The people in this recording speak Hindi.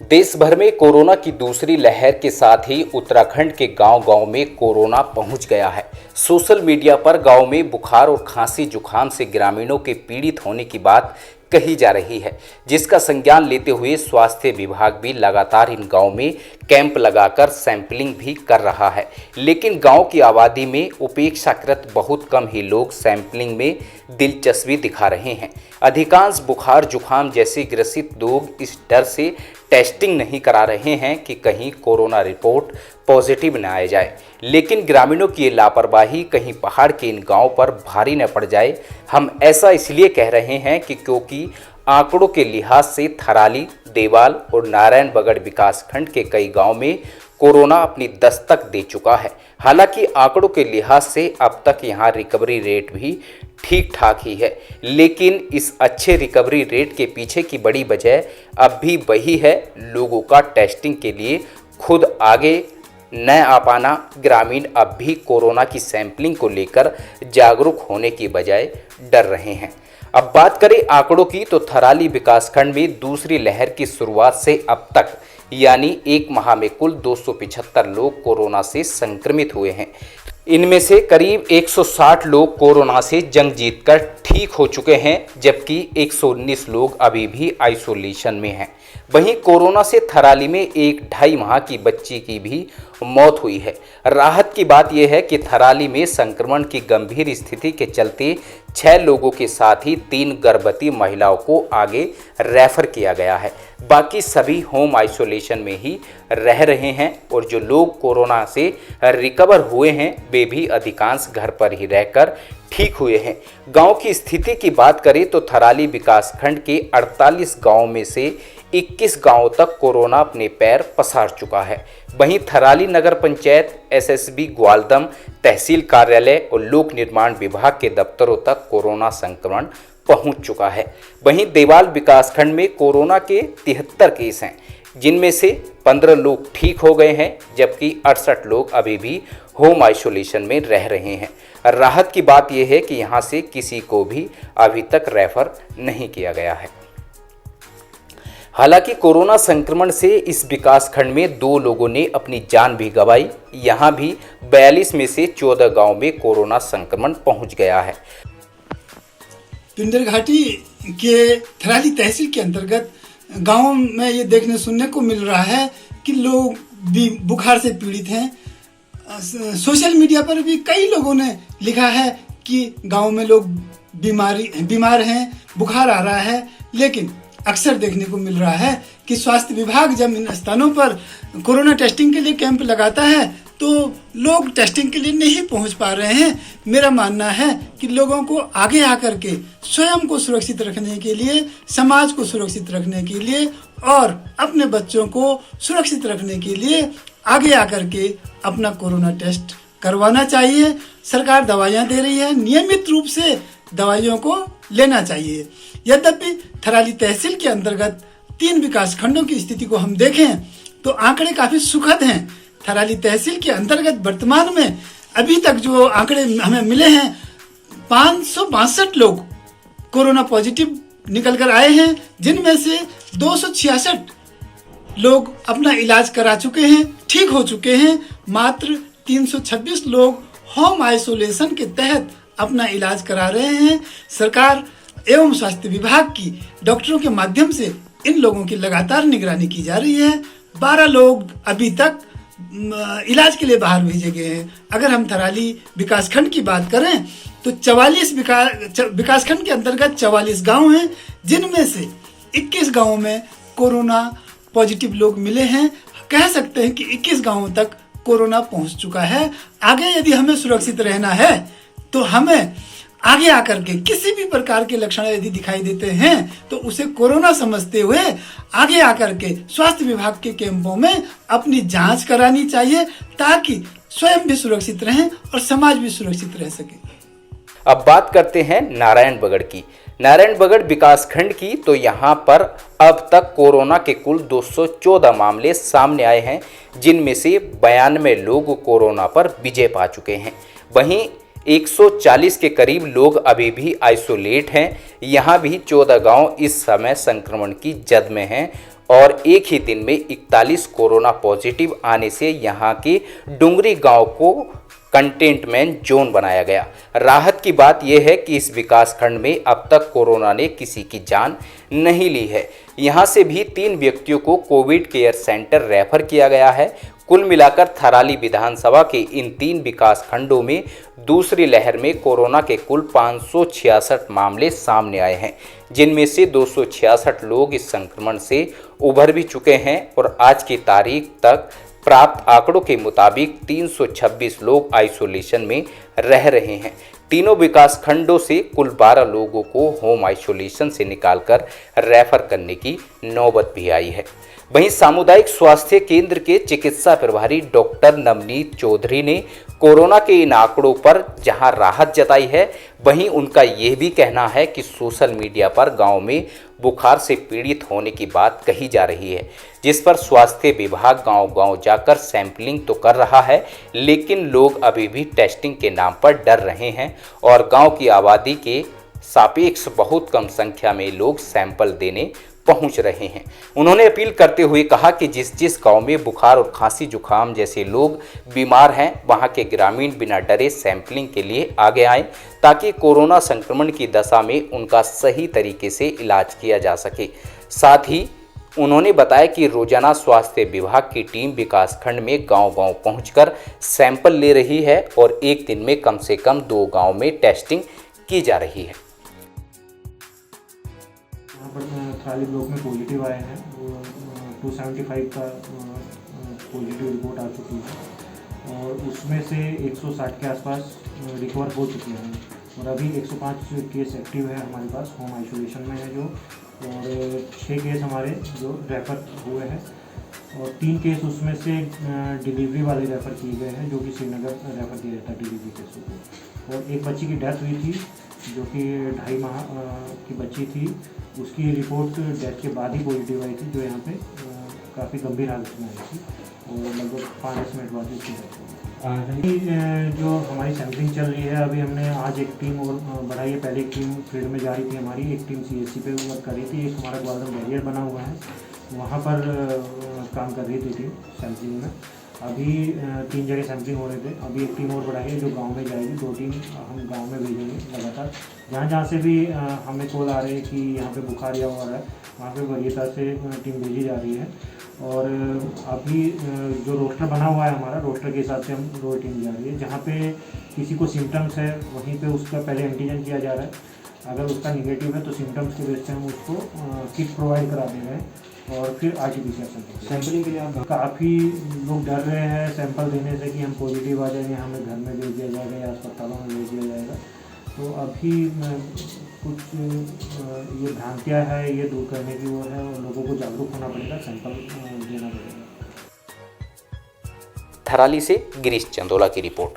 देश भर में कोरोना की दूसरी लहर के साथ ही उत्तराखंड के गांव-गांव में कोरोना पहुंच गया है। सोशल मीडिया पर गांव में बुखार और खांसी जुकाम से ग्रामीणों के पीड़ित होने की बात कही जा रही है, जिसका संज्ञान लेते हुए स्वास्थ्य विभाग भी लगातार इन गांव में कैंप लगाकर सैंपलिंग भी कर रहा है। लेकिन गांव की आबादी में उपेक्षाकृत बहुत कम ही लोग सैंपलिंग में दिलचस्पी दिखा रहे हैं। अधिकांश बुखार जुकाम जैसे ग्रसित लोग इस डर से टेस्टिंग नहीं करा रहे हैं कि कहीं कोरोना रिपोर्ट पॉजिटिव न आ जाए। लेकिन ग्रामीणों की ये लापरवाही कहीं पहाड़ के इन गांव पर भारी न पड़ जाए। हम ऐसा इसलिए कह रहे हैं कि क्योंकि आंकड़ों के लिहाज से थराली, देवाल और नारायणबगड़ विकासखंड के कई गांव में कोरोना अपनी दस्तक दे चुका है। हालांकि आंकड़ों के लिहाज से अब तक यहां रिकवरी रेट भी ठीक ठाक ही है, लेकिन इस अच्छे रिकवरी रेट के पीछे की बड़ी वजह अब भी वही है, लोगों का टेस्टिंग के लिए खुद आगे न आ पाना। ग्रामीण अब भी कोरोना की सैंपलिंग को लेकर जागरूक होने की बजाय डर रहे हैं। अब बात करें आंकड़ों की तो थराली विकासखंड में दूसरी लहर की शुरुआत से अब तक यानी एक माह में कुल 275 लोग कोरोना से संक्रमित हुए हैं। इनमें से करीब 160 लोग कोरोना से जंग जीतकर ठीक हो चुके हैं, जबकि 119 लोग अभी भी आइसोलेशन में हैं। वहीं कोरोना से थराली में एक 2.5 माह की बच्ची की भी मौत हुई है। राहत की बात यह है कि थराली में संक्रमण की गंभीर स्थिति के चलते 6 लोगों के साथ ही 3 गर्भवती महिलाओं को आगे रेफर किया गया है। बाकी सभी होम आइसोलेशन में ही रह रहे हैं और जो लोग कोरोना से रिकवर हुए हैं वे भी अधिकांश घर पर ही रहकर ठीक हुए हैं। गांव की स्थिति की बात करें तो थराली विकासखंड के 48 गांव में से 21 गांवों तक कोरोना अपने पैर पसार चुका है। वहीं थराली नगर पंचायत, एसएसबी ग्वालदम, तहसील कार्यालय और लोक निर्माण विभाग के दफ्तरों तक कोरोना संक्रमण पहुंच चुका है। वहीं देवाल विकासखंड में कोरोना के 73 केस हैं, जिनमें से 15 लोग ठीक हो गए हैं, जबकि 68 लोग अभी भी होम आइसोलेशन में रह रहे हैं। राहत की बात यह है कि यहां से किसी को भी अभी तक रेफर नहीं किया गया है। हालांकि कोरोना संक्रमण से इस विकासखंड में 2 लोगों ने अपनी जान भी गंवाई। यहां भी 42 में से 14 गांव में कोरोना संक्रमण पहुंच गया है। पिंडर घाटी के थराली तहसील के अंतर्गत गांव में ये देखने सुनने को मिल रहा है कि लोग भी बुखार से पीड़ित हैं। सोशल मीडिया पर भी कई लोगों ने लिखा है कि गांव में लोग बीमार हैं, बुखार आ रहा है। लेकिन अक्सर देखने को मिल रहा है कि स्वास्थ्य विभाग जब इन स्थानों पर कोरोना टेस्टिंग के लिए कैंप लगाता है तो लोग टेस्टिंग के लिए नहीं पहुंच पा रहे हैं। मेरा मानना है कि लोगों को आगे आकर के स्वयं को सुरक्षित रखने के लिए, समाज को सुरक्षित रखने के लिए और अपने बच्चों को सुरक्षित रखने के लिए आगे आकर के अपना कोरोना टेस्ट करवाना चाहिए। सरकार दवाइयाँ दे रही है, नियमित रूप से दवाइयों को लेना चाहिए। यद्यपि थराली तहसील के अंतर्गत 3 विकासखंडों की स्थिति को हम देखें तो आंकड़े काफी सुखद हैं। थराली तहसील के अंतर्गत वर्तमान में अभी तक जो आंकड़े हमें मिले हैं, 562 लोग कोरोना पॉजिटिव निकल कर आए हैं, जिनमें से 266 लोग अपना इलाज करा चुके हैं, ठीक हो चुके हैं। मात्र 326 लोग होम आइसोलेशन के तहत अपना इलाज करा रहे हैं। सरकार एवं स्वास्थ्य विभाग की डॉक्टरों के माध्यम से इन लोगों की लगातार निगरानी की जा रही है। 12 लोग अभी तक इलाज के लिए बाहर भेजे गए हैं। अगर हम थराली विकासखंड की बात करें तो 44 विकासखंड के अंतर्गत 44 गांव हैं, जिनमें से 21 गांवों में कोरोना पॉजिटिव लोग मिले हैं। कह सकते हैं कि 21 गांवों तक कोरोना पहुंच चुका है। आगे यदि हमें सुरक्षित रहना है तो हमें आगे आकर के किसी भी प्रकार के लक्षण यदि दिखाई देते हैं तो उसे कोरोना समझते हुए आगे आकर के स्वास्थ्य विभाग के कैंपों में अपनी जांच करानी चाहिए, ताकि स्वयं भी सुरक्षित रहें और समाज भी सुरक्षित रह सके। अब बात करते हैं नारायणबगड़ की। नारायणबगड़ विकासखंड की तो यहाँ पर अब तक कोरोना के कुल 214 मामले सामने आए हैं, जिनमें से 92 लोग कोरोना पर विजय पा चुके हैं। वहीं 140 के करीब लोग अभी भी आइसोलेट हैं। यहाँ भी 14 गांव इस समय संक्रमण की जद में हैं और एक ही दिन में 41 कोरोना पॉजिटिव आने से यहां के डुंगरी गांव को कंटेनमेंट जोन बनाया गया। राहत की बात यह है कि इस विकासखंड में अब तक कोरोना ने किसी की जान नहीं ली है। यहां से भी 3 व्यक्तियों को कोविड केयर सेंटर रेफर किया गया है। कुल मिलाकर थराली विधानसभा के इन 3 विकास खंडों में दूसरी लहर में कोरोना के कुल 566 मामले सामने आए हैं, जिनमें से 266 लोग इस संक्रमण से उभर भी चुके हैं और आज की तारीख तक प्राप्त आंकड़ों के मुताबिक 326 लोग आइसोलेशन में रह रहे हैं। तीनों विकास खंडों से कुल 12 लोगों को होम आइसोलेशन से निकालकर रेफर करने की नौबत भी आई है। वहीं सामुदायिक स्वास्थ्य केंद्र के चिकित्सा प्रभारी डॉक्टर नवनीत चौधरी ने कोरोना के इन आंकड़ों पर जहां राहत जताई है, वहीं उनका यह भी कहना है कि सोशल मीडिया पर गांव में बुखार से पीड़ित होने की बात कही जा रही है, जिस पर स्वास्थ्य विभाग गांव-गांव जाकर सैंपलिंग तो कर रहा है, लेकिन लोग अभी भी टेस्टिंग के नाम पर डर रहे हैं और गांव की आबादी के सापेक्ष बहुत कम संख्या में लोग सैंपल देने पहुंच रहे हैं। उन्होंने अपील करते हुए कहा कि जिस गांव में बुखार और खांसी जुकाम जैसे लोग बीमार हैं, वहां के ग्रामीण बिना डरे सैंपलिंग के लिए आगे आएं, ताकि कोरोना संक्रमण की दशा में उनका सही तरीके से इलाज किया जा सके। साथ ही उन्होंने बताया कि रोजाना स्वास्थ्य विभाग की टीम विकासखंड में गांव-गांव पहुंचकर सैंपल ले रही है और एक दिन में कम से कम 2 गांव में टेस्टिंग की जा रही है। यहाँ पर थराली ब्लॉक में पॉजिटिव आए हैं, 275 का पॉजिटिव रिपोर्ट आ चुकी है और उसमें से 160 के आसपास रिकवर हो चुके हैं और अभी 105 केस एक्टिव है हमारे पास, होम आइसोलेशन में है जो, और 6 केस हमारे जो रेफ़र हुए हैं और 3 केस उसमें से डिलीवरी वाले रेफ़र किए गए हैं, जो कि श्रीनगर रेफ़र किया जाता है डिलीवरी केसों को। और एक बच्ची की डेथ हुई थी जो कि 2.5 माह की बच्ची थी, उसकी रिपोर्ट डेथ के बाद ही पॉजिटिव आई थी, जो यहाँ पे काफ़ी गंभीर हालत में आई थी और लगभग 5-10 मिनट बाद उसकी डेथ हुई। जो हमारी सैंपलिंग चल रही है, अभी हमने आज एक टीम और बढ़ाई है। पहले एक टीम फील्ड में जा रही थी हमारी, एक टीम CSC पे वर्क कर रही थी, एक हमारा ग्वालदम बैरियर बना हुआ है वहाँ पर काम कर रही थी टीम सैंपलिंग में। अभी 3 जगह सैंपलिंग हो रहे थे, अभी एक टीम और बढ़ाई है जो गांव में जाएगी, 2 टीम हम गांव में भेजेंगे लगातार। जहाँ से भी हमें कॉल आ रहे हैं कि यहाँ पे बुखार या हो रहा है, वहाँ पे वरीयता से टीम भेजी जा रही है। और अभी जो रोस्टर बना हुआ है हमारा, रोस्टर के हिसाब से हम 2 टीम जा रही है। जहाँ पे किसी को सिम्टम्स है वहीं पे उसका पहले एंटीजन किया जा रहा है, अगर उसका निगेटिव है तो सिम्टम्स के बेस पे हम उसको किट प्रोवाइड करा दे रहे हैं और फिर RT-PCR सैंपलिंग के लिए आप काफ़ी लोग डर रहे हैं सैंपल देने से कि हम पॉजिटिव आ जाएंगे, हमें घर में भेज दिया जाएगा या अस्पतालों में भेज दिया जाएगा। तो अभी कुछ ये भ्रांतियाँ है, ये दूर करने की ओर है और लोगों को जागरूक होना पड़ेगा, सैंपल देना पड़ेगा। थराली से गिरीश चंदोला की रिपोर्ट।